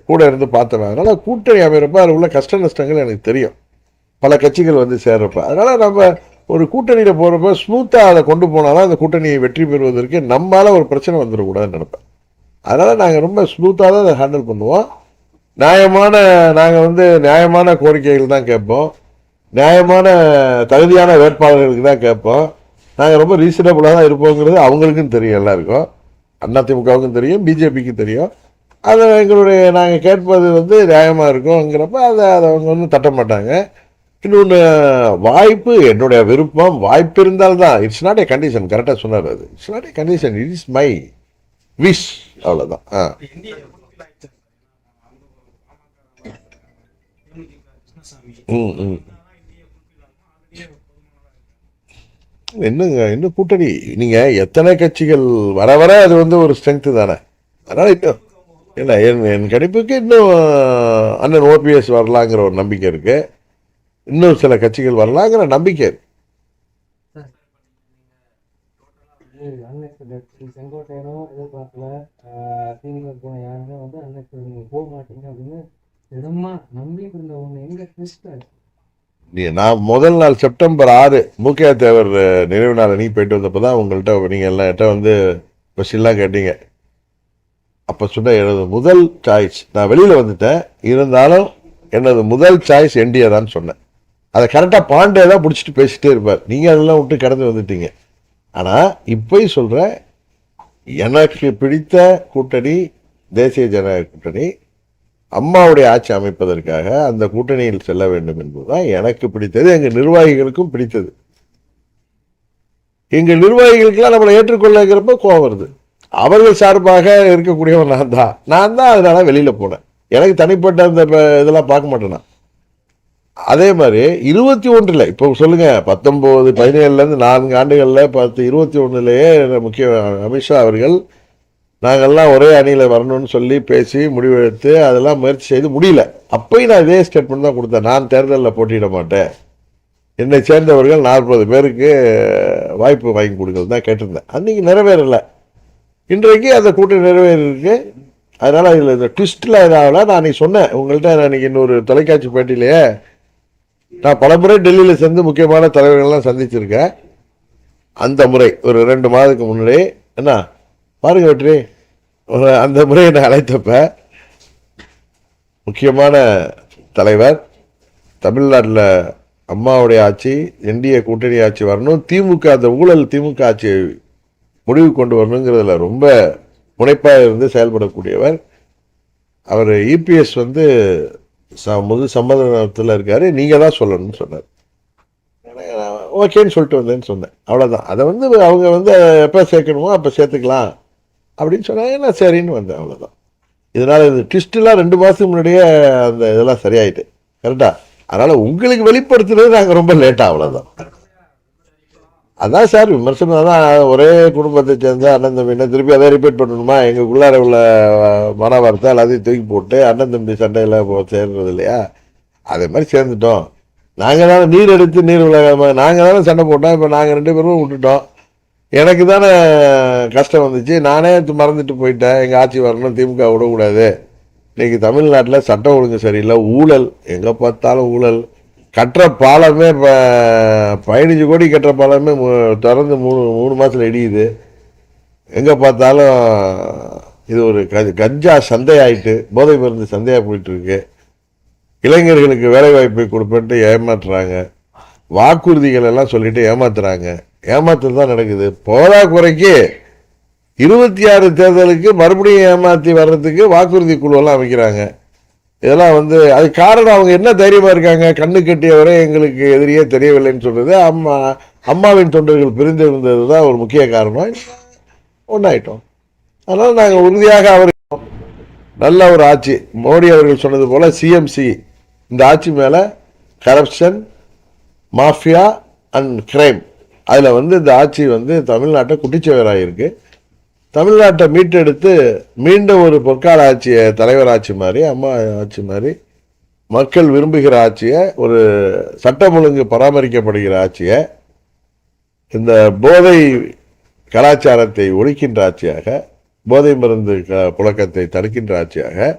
[SPEAKER 1] கூட இருந்து பார்த்தேன். அதனால் கூட்டணி அமைகிறப்ப அதில் உள்ள கஷ்ட நஷ்டங்கள் எனக்கு தெரியும், பல கட்சிகள் வந்து சேர்றப்ப. அதனால் நம்ம ஒரு கூட்டணியில் போகிறப்ப ஸ்மூத்தாக அதை கொண்டு போனாலும் அந்த கூட்டணியை வெற்றி பெறுவதற்கு நம்மளால் ஒரு பிரச்சனை வந்துடக்கூடாதுன்னு நினைப்பேன். அதனால் நாங்கள் ரொம்ப ஸ்மூத்தாக தான் அதை ஹேண்டில் பண்ணுவோம். நாங்கள் வந்து நியாயமான கோரிக்கைகள் தான் கேட்போம், நியாயமான தகுதியான வேட்பாளர்களுக்கு தான் கேட்போம். நாங்கள் ரொம்ப ரீசனபிளாக தான் இருப்போங்கிறது அவங்களுக்கும் தெரியும், எல்லாருக்கும், அதிமுகவுக்கும் தெரியும், பிஜேபிக்கும் தெரியும். அதை நாங்கள் கேட்பது வந்து நியாயமாக இருக்கும்ங்கிறப்ப அதை அவங்க ஒன்றும் தட்ட மாட்டாங்க. இன்னொன்று, வாய்ப்பு என்னுடைய விருப்பம், வாய்ப்பு இருந்தால்தான், இட்ஸ் நாட் ஏ கண்டிஷன். கரெக்டாக சொன்னார், அது it's not a condition, it is my wish, அவ்வளோதான். என்னங்க இன்னும் கூட்டணி நீங்கள் எத்தனை கட்சிகள் வர வர அது வந்து ஒரு ஸ்ட்ரென்த்து தானே. அதனால் இன்னும் இல்லை, என் கணிப்புக்கு இன்னும் அண்ணன் ஓபிஎஸ் வரலாங்கிற ஒரு நம்பிக்கை இருக்குது, இன்னும் சில கட்சிகள் வரலாங்கிற நம்பிக்கை இருக்கு.
[SPEAKER 4] செங்கோட்டையனும் எதிர்பார்க்கல, திமுக போன யாருமே வந்து அன்னைக்கு நீங்க போக மாட்டீங்க அப்படின்னு திடமா நம்பிட்டு இருந்தவங்க எங்க ட்விஸ்ட் ஆச்சு.
[SPEAKER 1] நான் முதல் நாள் செப்டம்பர் 6 மூக்கையா தேவர் நினைவு நாள் அன்னைக்கு போயிட்டு வந்தப்போ தான் உங்கள்கிட்ட நீங்கள் எல்லாம் வந்து கொஸ்டின்லாம் கேட்டீங்க. அப்போ சொன்ன எனது முதல் சாய்ஸ், நான் வெளியில் வந்துட்டேன், இருந்தாலும் எனது முதல் சாய்ஸ் என்டிஏ தான் சொன்னேன். அதை கரெக்டாக பாண்டே தான் பிடிச்சிட்டு பேசிகிட்டே இருப்பார், நீங்கள் அதெல்லாம் விட்டு கடந்து வந்துட்டீங்க. ஆனால் இப்போ சொல்கிறேன், எனக்கு பிடித்த கூட்டணி தேசிய ஜனநாயக கூட்டணி, அம்மாவுடைய ஆட்சி அமைப்பதற்காக அந்த கூட்டணியில் செல்ல வேண்டும் என்பதுதான் எனக்கு பிடித்தது, எங்கள் நிர்வாகிகளுக்கும் பிடித்தது. எங்கள் நிர்வாகிகளுக்கெல்லாம் நம்மளை ஏற்றுக்கொள்ளங்கிறப்ப கோவம் வருது. அவர்கள் சார்பாக இருக்கக்கூடியவன் நான் தான் அதனால வெளியில் போனேன். எனக்கு தனிப்பட்ட அந்த இதெல்லாம் பார்க்க மாட்டேன். அதே மாதிரி 21 இப்போ சொல்லுங்க, 19, 17லேருந்து 4 ஆண்டுகளில் 10, 21லேயே முக்கிய அமித்ஷா அவர்கள் நாங்கள்லாம் ஒரே அணியில் வரணும்னு சொல்லி பேசி முடிவெடுத்து அதெல்லாம் முயற்சி செய்து முடியல. அப்போயும் நான் இதே ஸ்டேட்மெண்ட் தான் கொடுத்தேன், நான் தேர்தலில் போட்டியிட மாட்டேன், என்னை சேர்ந்தவர்கள் 40 பேருக்கு வாய்ப்பு வாங்கி கொடுக்கறது தான் கேட்டிருந்தேன். அன்றைக்கி நிறைவேறலை, இன்றைக்கு அந்த கூட்டம் நிறைவேறிருக்கு. அதனால் இதில் இந்த ட்விஸ்ட்டில் இதாகல. நான் அன்றைக்கி சொன்னேன் உங்கள்கிட்ட, நான் இன்றைக்கி இன்னொரு தொலைக்காட்சி பேட்டியிலேயே, நான் பல முறை டெல்லியில் சேர்ந்து முக்கியமான தலைவர்கள்லாம் சந்திச்சிருக்கேன். அந்த முறை ஒரு 2 மாதத்துக்கு முன்னாடி என்ன பாருங்க வெற்றி, அந்த முறை என்னை அழைத்தப்ப முக்கியமான தலைவர், தமிழ்நாட்டில் அம்மாவுடைய ஆட்சி, என்டிஏ கூட்டணி ஆட்சி வரணும், திமுக அந்த ஊழல் திமுக ஆட்சியை முடிவு கொண்டு வரணுங்கிறதுல ரொம்ப முனைப்பாக இருந்து செயல்படக்கூடியவர் அவர். இபிஎஸ் வந்து முது சம்மதத்தில் இருக்காரு, நீங்கள் தான் சொல்லணும்னு சொன்னார். ஓகேன்னு சொல்லிட்டு வந்தேன்னு சொன்னேன், அவ்வளோதான். அதை வந்து அவங்க வந்து எப்போ சேர்க்கணுமோ அப்போ சேர்த்துக்கலாம் அப்படின்னு சொன்னாங்க, நான் சரின்னு வந்தேன், அவ்வளோதான். இதனால் இந்த ட்விஸ்டெலாம் 2 மாதத்துக்கு முன்னாடியே அந்த இதெல்லாம் சரியாயிட்டு கரெக்டாக. அதனால் உங்களுக்கு வெளிப்படுத்துறது நாங்கள் ரொம்ப லேட்டாக, அவ்வளோதான். அதான் சார் விமர்சனம் தான். ஒரே குடும்பத்தை சேர்ந்த அண்ணன் தம்பி என்ன திருப்பி அதை ரிப்பீட் பண்ணணுமா? எங்களுக்குள்ளார உள்ள மன வார்த்தை எல்லாத்தையும் தூக்கி போட்டு அண்ணன் தம்பி சண்டையில் சேர்றது இல்லையா? அதே மாதிரி சேர்ந்துட்டோம். நாங்கள் தானே நீர் எடுத்து நீர் விளையாமல் நாங்கள் தானே சண்டை போட்டோம். இப்போ நாங்கள் 2 பேரும் விட்டுட்டோம். எனக்கு தானே கஷ்டம் வந்துச்சு, நானே மறந்துட்டு போயிட்டேன். எங்கள் ஆட்சி வரணும், திமுக விடக்கூடாது. இன்றைக்கி தமிழ்நாட்டில் சட்டம் ஒழுங்கு சரியில்லை, ஊழல், எங்கே பார்த்தாலும் ஊழல். கட்டுற பாலமே இப்போ 15 கோடி கட்டுற பாலமே திறந்து 3 மாதத்தில் இடியுது. எங்கே பார்த்தாலும் இது ஒரு கஞ்சா சந்தையாயிட்டு, போதை மருந்து சந்தையாக போயிட்டுருக்கு. இளைஞர்களுக்கு வேலைவாய்ப்பை கொடுப்பேன்ட்டு ஏமாற்றுறாங்க, வாக்குறுதிகள் எல்லாம் சொல்லிட்டு ஏமாத்துறாங்க. ஏமாத்து தான் நடக்குது. போதா குறைக்கு 26 தேர்தலுக்கு மறுபடியும் ஏமாற்றி வர்றதுக்கு வாக்குறுதி குழுவெல்லாம் அமைக்கிறாங்க. இதெல்லாம் வந்து அது காரணம் அவங்க என்ன தைரியமாக இருக்காங்க, கண்ணு கட்டியவரை எங்களுக்கு எதிரியே தெரியவில்லைன்னு சொல்கிறது. அம்மாவின் தொண்டர்கள் பிரிந்திருந்தது தான் ஒரு முக்கிய காரணம். ஒன்றாயிட்டோம். அதனால் நாங்கள் உறுதியாக அவர் நல்ல ஒரு ஆட்சி, மோடி அவர்கள் சொன்னது போல் சிஎம்சி இந்த ஆட்சி மேலே கரப்ஷன், மாஃபியா, அண்ட் கிரைம். அதில் வந்து இந்த ஆட்சி வந்து தமிழ்நாட்டை குட்டிச்சுவராயிருக்கு. தமிழ்நாட்டை மீட்டெடுத்து மீண்டும் ஒரு பொற்கால ஆட்சியை, தலைவர் ஆட்சி மாதிரி, அம்மா ஆட்சி மாதிரி, மக்கள் விரும்புகிற ஆட்சியை, ஒரு சட்டம் ஒழுங்கு பராமரிக்கப்படுகிற ஆட்சியை, இந்த போதை கலாச்சாரத்தை ஒழிக்கின்ற ஆட்சியாக, போதை மருந்து புழக்கத்தை தடுக்கின்ற ஆட்சியாக,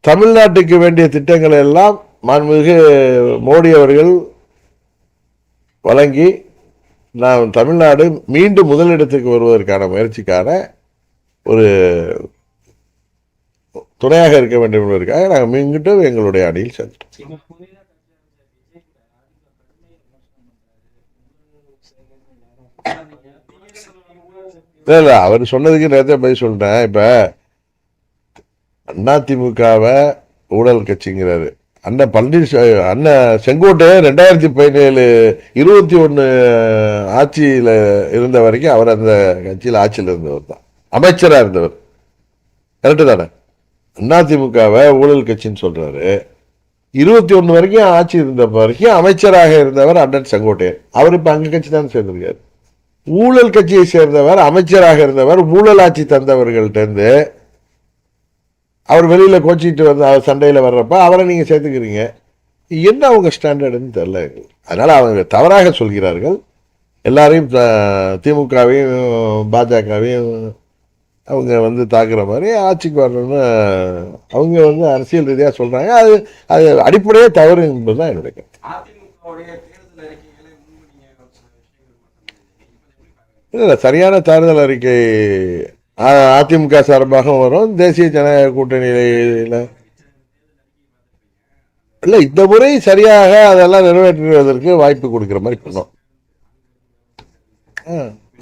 [SPEAKER 1] தமிழ்நாட்டுக்கு வேண்டிய திட்டங்களை எல்லாம் மாண்புமிகு மோடி அவர்கள் வழங்கி நாம் தமிழ்நாடு மீண்டும் முதலிடத்துக்கு வருவதற்கான முயற்சிக்கான ஒரு துணையாக இருக்க வேண்டும் என்பதற்காக நாங்கள் மீண்டும் எங்களுடைய அணியில் சேர்ந்தோம். இல்லை, அவர் சொன்னதுக்கு நேரத்தை பதில் சொல்லிட்டேன். இப்போ அதிமுகவை ஊழல் கட்சிங்கிறாரு. அண்ணன் அண்ணன் செங்கோட்டையன் 2017 21 ஆட்சியில் இருந்த வரைக்கும் அவர் அந்த கட்சியில் ஆட்சியில் இருந்தவர் தான், அமைச்சராக இருந்தவர். கரெக்டு தானே? அதிமுகவை ஊழல் கட்சின்னு சொல்றாரு. 21 வரைக்கும் ஆட்சி இருந்த வரைக்கும் அமைச்சராக இருந்தவர் அண்ணன் செங்கோட்டையன். அவர் இப்ப அங்க கட்சி தான் சேர்ந்திருக்காரு. ஊழல் கட்சியை சேர்ந்தவர், அமைச்சராக இருந்தவர், ஊழல் ஆட்சி தந்தவர்கள்ட்ட இருந்து அவர் வெளியில கோச்சிட்டு வந்து அவர் சண்டையில வர்றப்ப அவரை நீங்க சேர்த்துக்கிறீங்க. என்ன அவங்க ஸ்டாண்டர்டுன்னு தெரியல. அதனால அவங்க தவறாக சொல்கிறார்கள். எல்லாரையும் திமுகவையும் பாஜகவையும் அவங்க வந்து தாக்குற மாதிரி ஆட்சிக்கு வரணும்னு அவங்க வந்து அரசியல் ரீதியாக சொல்றாங்க. அது அது அடிப்படையே தவறு என்பதுதான் என்னுடைய கருத்து. இல்லை, சரியான தேர்தல் அறிக்கை அதிமுக சார்பாகவும் வரும், தேசிய ஜனநாயக கூட்டணியில இல்லை, இந்த முறை சரியாக அதெல்லாம் நிறைவேற்றுவதற்கு வாய்ப்பு கொடுக்குற மாதிரி பண்ணோம்.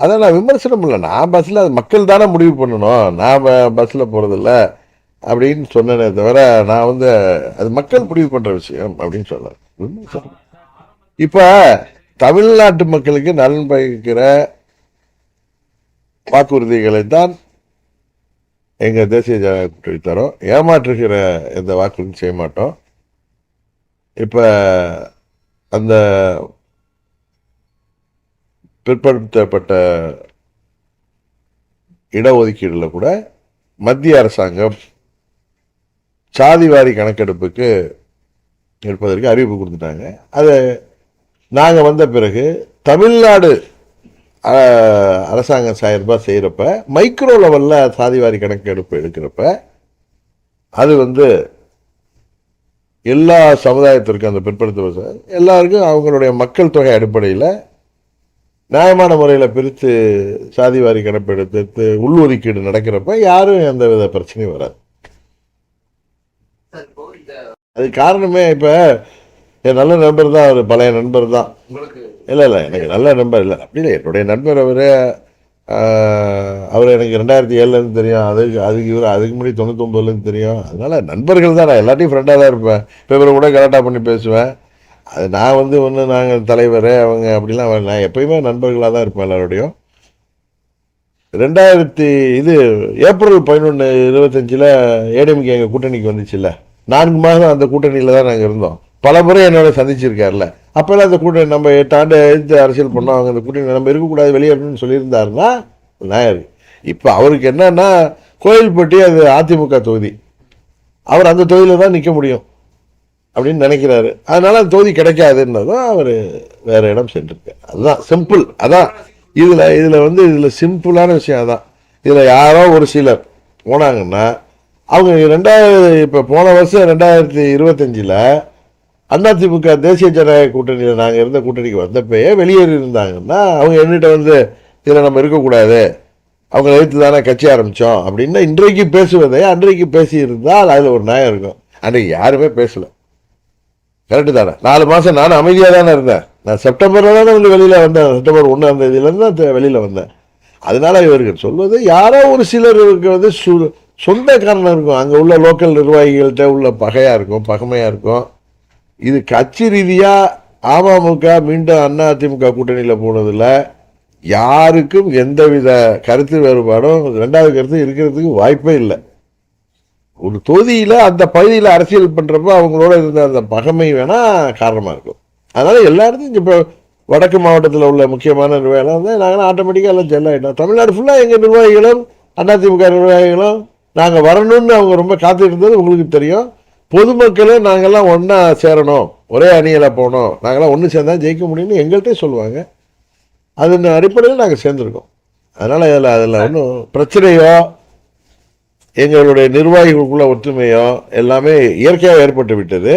[SPEAKER 1] அதான் நான் விமர்சனம் இல்லை, நான் பஸ்ஸில் அது மக்கள் தானே முடிவு பண்ணணும், நான் பஸ்ஸில் போகிறதில்ல அப்படின்னு சொன்னேனே தவிர நான் வந்து அது மக்கள் முடிவு பண்ணுற விஷயம் அப்படின்னு சொல்ல விமர்சனம். இப்போ தமிழ்நாட்டு மக்களுக்கு நலன் பயக்கிற வாக்குறுதிகளை தான் எங்கள் தேசிய ஜனநாயக கூட்டணி தரோம். ஏமாற்றுகிற எந்த வாக்குறுதியும் செய்ய மாட்டோம். இப்போ அந்த பிற்படுத்தப்பட்ட இடஒதுக்கீடுல கூட மத்திய அரசாங்கம் சாதிவாரி கணக்கெடுப்புக்கு எடுப்பதற்கு அறிவிப்பு கொடுத்துட்டாங்க. அது நாங்கள் வந்த பிறகு தமிழ்நாடு அரசாங்கம் சார்பாக செய்கிறப்ப மைக்ரோ லெவலில் சாதிவாரி கணக்கெடுப்பு எடுக்கிறப்ப அது வந்து எல்லா சமுதாயத்திற்கும், அந்த பிற்படுத்த எல்லாருக்கும் அவங்களுடைய மக்கள் தொகை அடிப்படையில் நியாயமான முறையில் பிரித்து சாதிவாரி கணக்கெடுத்து உள்ஒதுக்கீடு நடக்கிறப்ப யாரும் எந்த வித பிரச்சனையும் வராது. அது காரணமே இப்போ என் நல்ல நண்பர் தான், அவர் பழைய நண்பர் தான். இல்லை எனக்கு நல்ல நண்பர் இல்லை, அப்படி இல்லை, என்னுடைய நண்பர் அவர் எனக்கு 2007 தெரியும். அதுக்கு இவர் அதுக்கு முன்னாடி 99 தெரியும். அதனால நண்பர்கள் தான், நான் எல்லாத்தையும் ஃப்ரெண்டாக தான் இருப்பேன். இப்போ இவரை கூட கரெக்டாக பண்ணி பேசுவேன். அது நான் வந்து ஒன்று நாங்கள் தலைவர் அவங்க அப்படிலாம் நான் எப்பயுமே நண்பர்களாக தான் இருப்பேன் எல்லாரோடையும். ஏப்ரல் 11 25 ஏடிஎம்கே எங்கள் கூட்டணிக்கு வந்துச்சுல்ல, 4 மாதம் அந்த கூட்டணியில் தான் நாங்கள் இருந்தோம். பல முறை என்னோட சந்திச்சிருக்காருல. அப்போல்லாம் அந்த கூட்டணி நம்ம 8 ஆண்டு எழுத்து அரசியல் பண்ணோம், அவங்க அந்த கூட்டணி நம்ம இருக்கக்கூடாது வெளியேறணும்னு சொல்லியிருந்தாருன்னா நாயர். இப்போ அவருக்கு என்னன்னா கோயில்பட்டி அது அதிமுக தொகுதி, அவர் அந்த தொகுதியில் தான் நிற்க முடியும் அப்படின்னு நினைக்கிறாரு. அதனால அந்த தொகுதி கிடைக்காதுன்னதும் அவர் வேற இடம் சென்றிருக்காரு. அதுதான் சிம்பிள். அதான் இதில் சிம்பிளான விஷயம். அதான் இதில் யாரோ ஒரு சிலர் போனாங்கன்னா அவங்க இப்போ போன வருஷம் 2025 அதிமுக தேசிய ஜனநாயக கூட்டணியில் நாங்கள் இருந்த கூட்டணிக்கு வந்தப்பயே வெளியேறி இருந்தாங்கன்னா அவங்க என்கிட்ட வந்து இதில் நம்ம இருக்கக்கூடாது, அவங்க எழுத்து தானே கட்சி ஆரம்பித்தோம் அப்படின்னு இன்றைக்கு பேசுவதை அன்றைக்கு பேசியிருந்தால் அதில் ஒரு நியாயம் இருக்கும். அன்றைக்கு யாருமே பேசலை. கரெக்டு தானே? 4 மாதம் நானும் அமைதியாக தானே இருந்தேன். நான் செப்டம்பரில் தானே வந்து வெளியில் வந்தேன். செப்டம்பர் 1ஆம் தேதியிலேருந்து தான் வெளியில் வந்தேன். அதனால இவர்கள் சொல்வது யாரோ ஒரு சிலருக்கு வந்து சொந்த காரணம் இருக்கும், அங்கே உள்ள லோக்கல் நிர்வாகிகள்கிட்ட உள்ள பகையாக இருக்கும், பகமையாக இருக்கும். இது கட்சி ரீதியாக அமமுக மீண்டும் அதிமுக கூட்டணியில் போனதில் யாருக்கும் எந்தவித கருத்து வேறுபாடும், 2வது கருத்து இருக்கிறதுக்கு வாய்ப்பே இல்லை. ஒரு தொகுதியில் அந்த பகுதியில் அரசியல் பண்ணுறப்போ அவங்களோட இருந்த அந்த பகமை வேணால் காரணமாக இருக்கும். அதனால் எல்லா இடத்தையும் இப்போ வடக்கு மாவட்டத்தில் உள்ள முக்கியமான நிர்வாகிகள் வந்து நாங்கள் ஆட்டோமேட்டிக்காக எல்லாம் ஜெல் ஆகிட்டோம். தமிழ்நாடு ஃபுல்லாக எங்கள் நிர்வாகிகளும் அதிமுக நிர்வாகிகளும் நாங்கள் வரணும்னு அவங்க ரொம்ப காத்துட்டு இருந்தது உங்களுக்கு தெரியும். பொதுமக்களும் நாங்கள்லாம் ஒன்றா சேரணும், ஒரே அணியில் போகணும், நாங்கள்லாம் ஒன்று சேர்ந்தா ஜெயிக்க முடியும்னு எங்கள்கிட்ட சொல்லுவாங்க. அதன் அடிப்படையில் நாங்கள் சேர்ந்துருக்கோம். அதனால் அதில் ஒன்றும் பிரச்சனையோ எங்களுடைய நிர்வாகிகளுக்குள்ள ஒற்றுமையோ எல்லாமே இயற்கையாக ஏற்பட்டு விட்டது.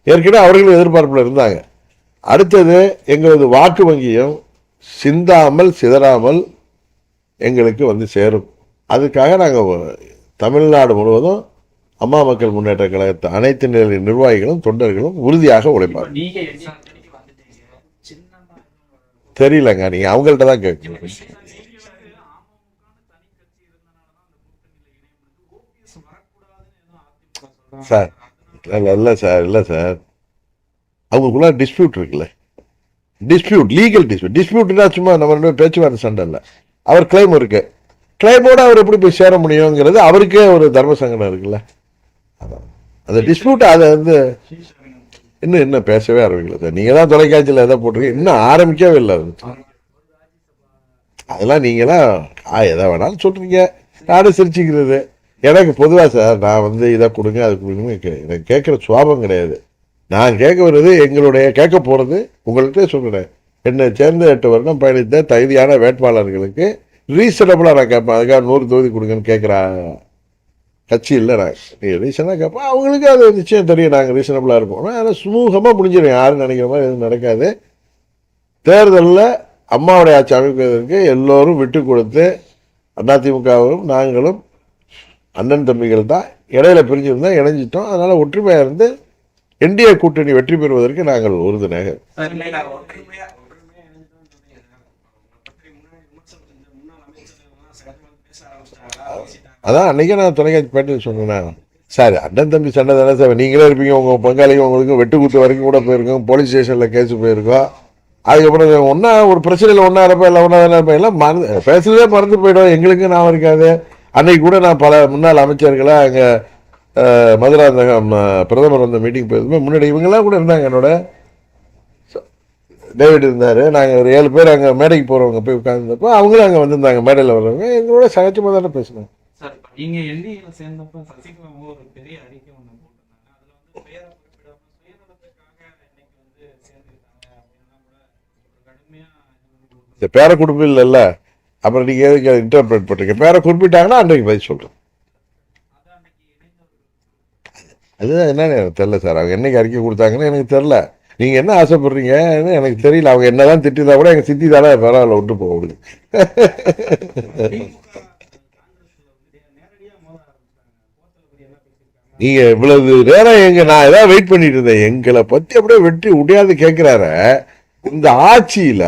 [SPEAKER 1] ஏற்கனவே அவர்களும் எதிர்பார்ப்பில் இருந்தாங்க. அடுத்தது எங்களது வாக்கு வங்கியும் சிந்தாமல் சிதறாமல் எங்களுக்கு வந்து சேரும். அதுக்காக நாங்கள் தமிழ்நாடு முழுவதும் அம்மா மக்கள் முன்னேற்ற கழகத்தை அனைத்து நிலை நிர்வாகிகளும் தொண்டர்களும் உறுதியாக உழைப்பாங்க. தெரியலங்க, நீங்கள் அவங்கள்ட்ட தான் கேட்கணும். சார் இல்லை சார் அவங்களுக்குள்ள டிஸ்பியூட் இருக்குல்ல, லீகல் டிஸ்பியூட்னா சும்மா நம்ம ரெண்டு பேச்சுவார்த்தை சண்டை இல்லை. அவர் கிளைம் இருக்கு, கிளைமோட அவர் எப்படி போய் சேர முடியுங்கிறது அவருக்கே ஒரு தர்ம சங்கடம் இருக்குல்ல. அதான் அந்த டிஸ்பியூட். அதை வந்து இன்னும் பேசவே ஆரம்பிக்கல சார். நீங்கள் தான் தொலைக்காட்சியில் எதை போட்டிருக்கீங்க, இன்னும் ஆரம்பிக்கவே இல்லை. அதெல்லாம் நீங்களாம் எதை வேணாலும் சொல்கிறீங்க, நானும் சிரிச்சுக்கிறது. எனக்கு பொதுவாக சார் நான் வந்து இதை கொடுங்க அது கொடுங்க எனக்கு கேட்குற சுவாபம் கிடையாது. நான் கேட்க வர்றது கேட்க போகிறது உங்கள்கிட்ட சொல்கிறேன். என்னை சேர்ந்த 8 வருடம் பயணித்த தகுதியான வேட்பாளர்களுக்கு ரீசனபிளாக நான் கேட்பேன். அதுக்காக 100 தொகுதி கொடுங்கன்னு கேட்குற கட்சி இல்லை. நான் நீங்கள் ரீசனாக கேட்பேன், அவங்களுக்கு அது நிச்சயம் தெரியும் நாங்கள் ரீசனபிளாக இருப்போம். ஆனால் சுமூகமாக முடிஞ்சிடும், யாரும் நினைக்கிற மாதிரி எதுவும் நடக்காது. தேர்தலில் அம்மாவுடைய ஆட்சி அமைப்பதற்கு எல்லோரும் விட்டு கொடுத்து அதிமுகவும் நாங்களும் அண்ணன் தம்பிகள் தான். இடையில பிரிஞ்சிருந்தால் இணைஞ்சிட்டோம். அதனால் ஒற்றுமையாக இருந்து என்டிஏ கூட்டணி வெற்றி பெறுவதற்கு நாங்கள் உறுதுணையாக. அதான் அன்றைக்கே நான் தொலைக்காட்சி பேட்டில் சொன்னேன் சார், அண்ணன் தம்பி சண்டை தானே சார், நீங்களே இருப்பீங்க, உங்கள் பங்காளிங்க உங்களுக்கு வெட்டு குத்து வரைக்கும் கூட போயிருக்கோம், போலீஸ் ஸ்டேஷனில் கேஸ் போயிருக்கோம். அதுக்கப்புறம் ஒன்றா ஒரு பிரச்சனையில் ஒன்றா இருப்பேன், இல்லை ஒன்றா தானே இருப்பேன், எல்லாம் பேசுறதே மறந்து போயிடும். எங்களுக்கு நான் இருக்காது. அன்னைக்கு கூட நான் பல முன்னாள் அமைச்சர்களை அங்கே மதுராந்தகம் பிரதமர் வந்த மீட்டிங் போயிருந்தோம். முன்னாடி இவங்கெல்லாம் கூட இருந்தாங்க, என்னோட டேவிட் இருந்தார். நாங்கள் ஒரு 7 பேர் அங்கே மேடைக்கு போகிறவங்க போய் உட்காந்துருந்தப்போ அவங்களும் அங்கே வந்திருந்தாங்க. மேடையில் வர்றவங்க எங்களோட சகஜமாக தானே பேசினாங்க.
[SPEAKER 5] சார் நீங்க என்டிஏல சேர்ந்தப்ப சசிகலா ஒரு பெரிய அறிக்கை ஒன்று போட்டிருந்தாங்க. அதுல வந்து பெயரை குறிப்பிடாம சுயநலத்துக்காக இன்னைக்கு வந்து சேர்ந்துருக்காங்க அப்படின்னா கூட ஒரு கடுமையா
[SPEAKER 1] இந்த பேரை குறிப்பு இல்லைல்ல, அப்புறம் நீங்கள் எதுக்கு அதை இன்டர்பிரேட் பண்ணுறீங்க? பேரை குறிப்பிட்டாங்கன்னா அன்றைக்கு பதில் சொல்கிறேன். அதுதான் என்னன்னு எனக்கு தெரில சார். அவங்க என்னைக்கு அறிக்கை கொடுத்தாங்கன்னு எனக்கு தெரில. நீங்கள் என்ன ஆசைப்படுறீங்கன்னு எனக்கு தெரியல. அவங்க என்ன தான் திட்டிருந்தா கூட எங்கள் சித்தி தானே பரவாயில்ல விட்டு போக முடியும். நீங்கள் இவ்வளவு நேரம் நான் ஏதாவது வெயிட் பண்ணிட்டு இருந்தேன். எங்களை பற்றி அப்படியே வெட்டி உடையாது கேட்குறாரு. இந்த ஆட்சியில்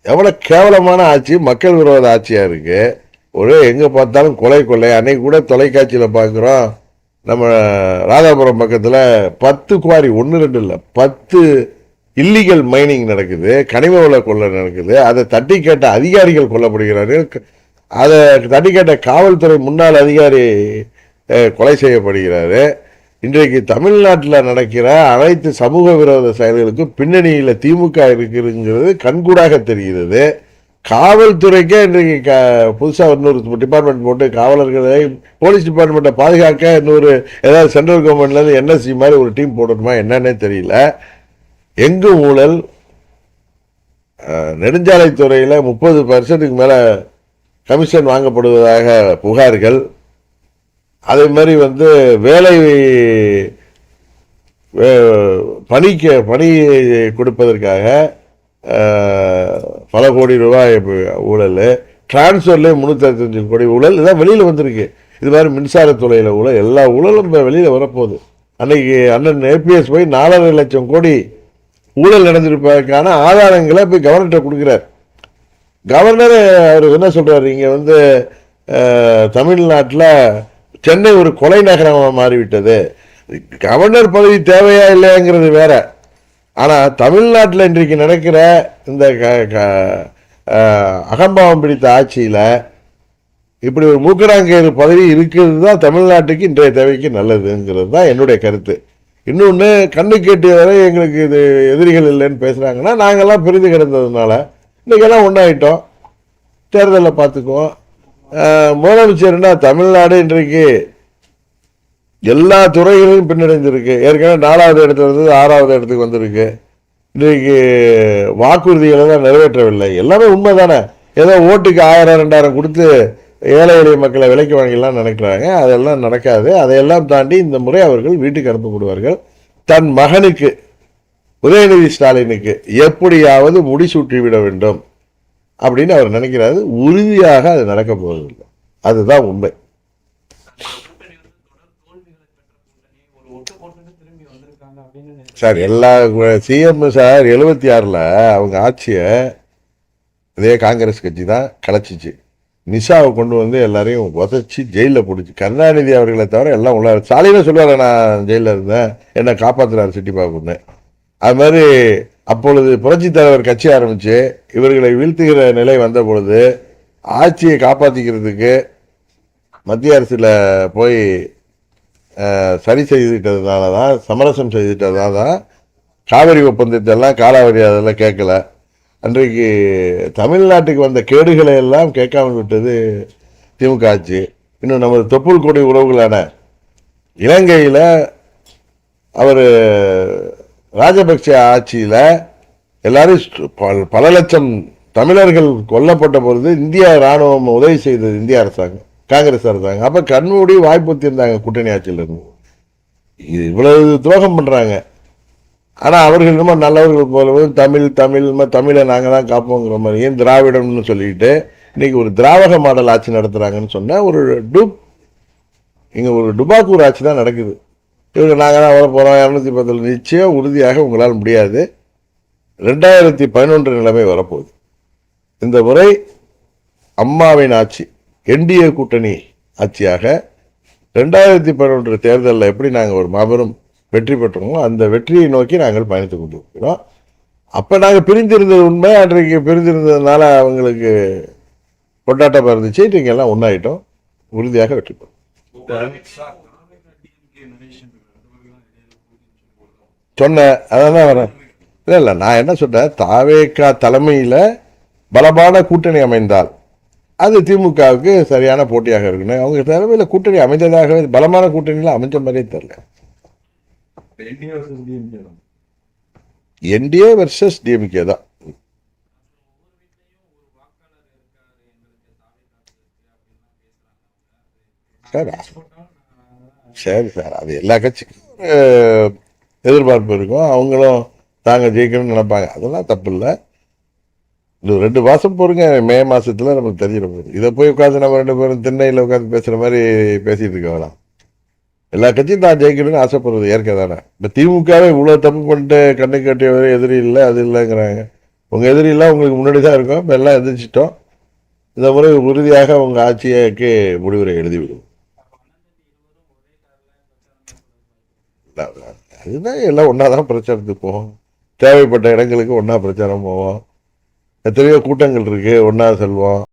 [SPEAKER 1] எவ்வளோ கேவலமான ஆட்சி, மக்கள் விரோத ஆட்சியாக இருக்குது. ஒரே எங்கே பார்த்தாலும் கொலை. அன்னைக்கு கூட தொலைக்காட்சியில் பார்க்குறோம், நம்ம ராதாபுரம் பக்கத்தில் 10 குவாரி, 1 2 இல்லை 10 இல்லீகல் மைனிங் நடக்குது, கனிம வள கொள்ளை நடக்குது. அதை தட்டி கேட்ட அதிகாரிகள் கொல்லப்படுகிறார்கள். அதை தட்டி கேட்ட காவல்துறை முன்னாள் அதிகாரி கொலை செய்யப்படுகிறாரு. இன்றைக்கு தமிழ்நாட்டில் நடக்கிற அனைத்து சமூக விரோத செயல்களுக்கும் பின்னணியில் திமுக இருக்குங்கிறது கண்கூடாக தெரிகிறது. காவல்துறைக்கே இன்றைக்கு புதுசாக இன்னொரு டிபார்ட்மெண்ட் போட்டு காவலர்களை, போலீஸ் டிபார்ட்மெண்ட்டை பாதுகாக்க இன்னொரு ஏதாவது சென்ட்ரல் கவர்மெண்ட்லேருந்து என்எஸ்சி மாதிரி ஒரு டீம் போடணுமா என்னன்னே தெரியல. எங்கும் ஊழல். நெடுஞ்சாலைத்துறையில் 30% மேலே கமிஷன் வாங்கப்படுவதாக புகார்கள். அதே மாதிரி வந்து பணி கொடுப்பதற்காக பல கோடி ரூபாய் ஊழல். டிரான்ஸ்ஃபர்லேயே 365 கோடி ஊழல். இதான் வெளியில் வந்திருக்கு. இது மாதிரி மின்சாரத்துறையில் ஊழல், எல்லா ஊழலும் இப்போ வெளியில் வரப்போகுது. அன்னைக்கு அண்ணன் ஏபிஎஸ் போய் 4.5 லட்சம் கோடி ஊழல் நடந்திருப்பதற்கான ஆதாரங்களை போய் கவர்னர்கிட்ட கொடுக்குறார். கவர்னர் அவர் என்ன சொல்கிறார், இங்கே வந்து தமிழ்நாட்டில் சென்னை ஒரு கொலை நகரமாக மாறிவிட்டது. கவர்னர் பதவி தேவையா இல்லையாங்கிறது வேற. ஆனால் தமிழ்நாட்டில் இன்றைக்கு நடக்கிற இந்த அகம்பாவம் பிடித்த ஆட்சியில் இப்படி ஒரு மூக்கடாங்கயிறு பதவி இருக்கிறது தான் தமிழ்நாட்டுக்கு இன்றைய தேவைக்கு நல்லதுங்கிறது தான் என்னுடைய கருத்து. இன்னொன்று கண்ணு கேட்டிய வரை எங்களுக்கு இது எதிரிகள் இல்லைன்னு பேசுகிறாங்கன்னா நாங்கள்லாம் பிரிந்து கிடந்ததுனால இன்றைக்கெல்லாம் ஒன்றாயிட்டோம். தேர்தலில் பார்த்துக்குவோம். முதலமைச்சர்னா தமிழ்நாடு இன்றைக்கு எல்லா துறைகளிலும் பின்னடைந்திருக்கு. ஏற்கனவே 4வது இடத்துல இருந்தது 6வது இடத்துக்கு வந்திருக்கு. இன்றைக்கு வாக்குறுதிகளை தான் நிறைவேற்றவில்லை. எல்லாமே உண்மை தானே. ஏதோ ஓட்டுக்கு 1000 2000 கொடுத்து ஏழை எளிய மக்களை விலைக்கு வாங்கிலாம் நினைக்கிறாங்க. அதெல்லாம் நடக்காது. அதையெல்லாம் தாண்டி இந்த முறை அவர்கள் வீட்டுக்கு அனுப்பப்படுவார்கள். தன் மகனுக்கு உதயநிதி ஸ்டாலினுக்கு எப்படியாவது முடிசூட்டி விட வேண்டும் அப்படின்னு அவர் நினைக்கிறாரு. உறுதியாக அது நடக்க போவதில்லை. அதுதான் உண்மை.
[SPEAKER 5] கூட்டணி வந்து தொடர் தோல்விகளை பெற்ற கூட்டணி ஒரு ஒட்டு போட்டுட்டு திரும்பி வந்திருக்காங்க அப்படின்னு
[SPEAKER 1] சார் எல்லா சிஎம் சார் 76ல் அவங்க ஆட்சியை இதே காங்கிரஸ் கட்சி தான் கலைச்சிச்சு. நிஷாவை கொண்டு வந்து எல்லாரையும் உதச்சி ஜெயிலில் பிடிச்சி கருணாநிதி அவர்களை தவிர எல்லாம் உள்ள சாலையில சொல்லுவார் நான் ஜெயிலில் இருந்தேன் என்னை காப்பாற்றுறாரு சிட்டிபாபுன்னு. அது மாதிரி அப்பொழுது புரட்சி தலைவர் கட்சி ஆரம்பித்து இவர்களை வீழ்த்துகிற நிலை வந்த பொழுது ஆட்சியை காப்பாற்றிக்கிறதுக்கு மத்திய அரசில் போய் சரி செய்துட்டதுனால தான் சமரசம் செய்துட்டதுனால தான் காவிரி ஒப்பந்தத்தெல்லாம் காலாவதி அதெல்லாம் கேட்கல. அன்றைக்கு தமிழ்நாட்டுக்கு வந்த கேடுகளை எல்லாம் கேட்காமல் விட்டது திமுக ஆட்சி. இன்னும் நமது தொப்புள் கொடி உறவுகளான இலங்கையில் அவர் ராஜபக்சே ஆட்சியில் எல்லாரும் பல லட்சம் தமிழர்கள் கொல்லப்பட்ட பொழுது இந்திய இராணுவம் உதவி செய்தது இந்திய அரசாங்கம், காங்கிரஸ் அரசாங்கம். அப்போ கண்மூடி வாய்ப்பு இருந்தாங்க கூட்டணி ஆட்சியிலிருந்து. இது இவ்வளவு துரோகம் பண்ணுறாங்க. ஆனால் அவர்கள் இன்னும் நல்லவர்கள் போலவும் தமிழை நாங்கள் தான் காப்போங்கிற மாதிரி ஏன் திராவிடம்னு சொல்லிட்டு இன்னைக்கு ஒரு திராவக மாடல் ஆட்சி நடத்துகிறாங்கன்னு சொன்னால் இங்கே ஒரு டுபாக்கூர் ஆட்சி தான் நடக்குது. இவங்க நாங்கள் தான் வர போகிறோம் 210 நிச்சயம் உறுதியாக உங்களால் முடியாது. 2011 நிலைமை வரப்போகுது. இந்த முறை அம்மாவின் ஆட்சி என்டிஏ கூட்டணி ஆட்சியாக 2011 தேர்தலில் எப்படி நாங்கள் ஒரு மாபெரும் வெற்றி பெற்றோமோ அந்த வெற்றியை நோக்கி நாங்கள் பயணித்து கொண்டு இருக்கிறோம். அப்போ நாங்கள் பிரிந்திருந்தது உண்மை. அன்றைக்கு பிரிந்திருந்ததுனால அவங்களுக்கு கொண்டாட்டமாக இருந்துச்சு. இன்றைக்கு எல்லாம் ஒன்றாயிட்டோம். உறுதியாக வெற்றி பெறும். சொன்னேன் அதான் வரேன். இல்லை நான் என்ன சொன்னேன், தாவேகா தலைமையில் பலமான கூட்டணி அமைந்தால் அது திமுகவுக்கு சரியான போட்டியாக இருக்கணும். அவங்க தலைமையில் கூட்டணி அமைந்ததாகவே பலமான கூட்டணியில் அமைஞ்ச மாதிரியே தெரியல. என்டிஏ வெர்சஸ் டிஎம்கே தான். சரி சார், அது எல்லா கட்சிக்கும் எதிர்பார்ப்பு இருக்கும். அவங்களும் தாங்க ஜெயிக்கணும்னு நினைப்பாங்க. அதெல்லாம் தப்பு இல்லை. இன்னும் 2 மாதம் பொறுங்க. மே மாதத்தில் நமக்கு தெரிஞ்சிட போகுது. இதை போய் உட்காந்து நம்ம 2 பேரும் திண்ணையில் உட்காந்து பேசுகிற மாதிரி பேசிகிட்டு இருக்க வேணாம். எல்லா கட்சியும் தான் ஜெயிக்கணும்னு ஆசைப்படுறது இயற்கை தானே. இப்போ திமுகவே இவ்வளோ தப்பு பண்ணிட்டு கண்ணு கட்டியவரை எதிரி இல்லை அது இல்லைங்கிறாங்க. உங்கள் எதிரி இல்லை, உங்களுக்கு முன்னாடி தான் இருக்கும். இப்போ எல்லாம் எதிர்ச்சிட்டோம். இந்த முறை உறுதியாக உங்கள் ஆட்சிக்கு முடிவுரை எழுதிவிடும். அதுதான் எல்லாம் ஒன்றா தான் பிரச்சாரத்துக்கு போவோம். தேவைப்பட்ட இடங்களுக்கு ஒன்றா பிரச்சாரம் போவோம். எத்தனையோ கூட்டங்கள் இருக்குது, ஒன்றா செல்வோம்.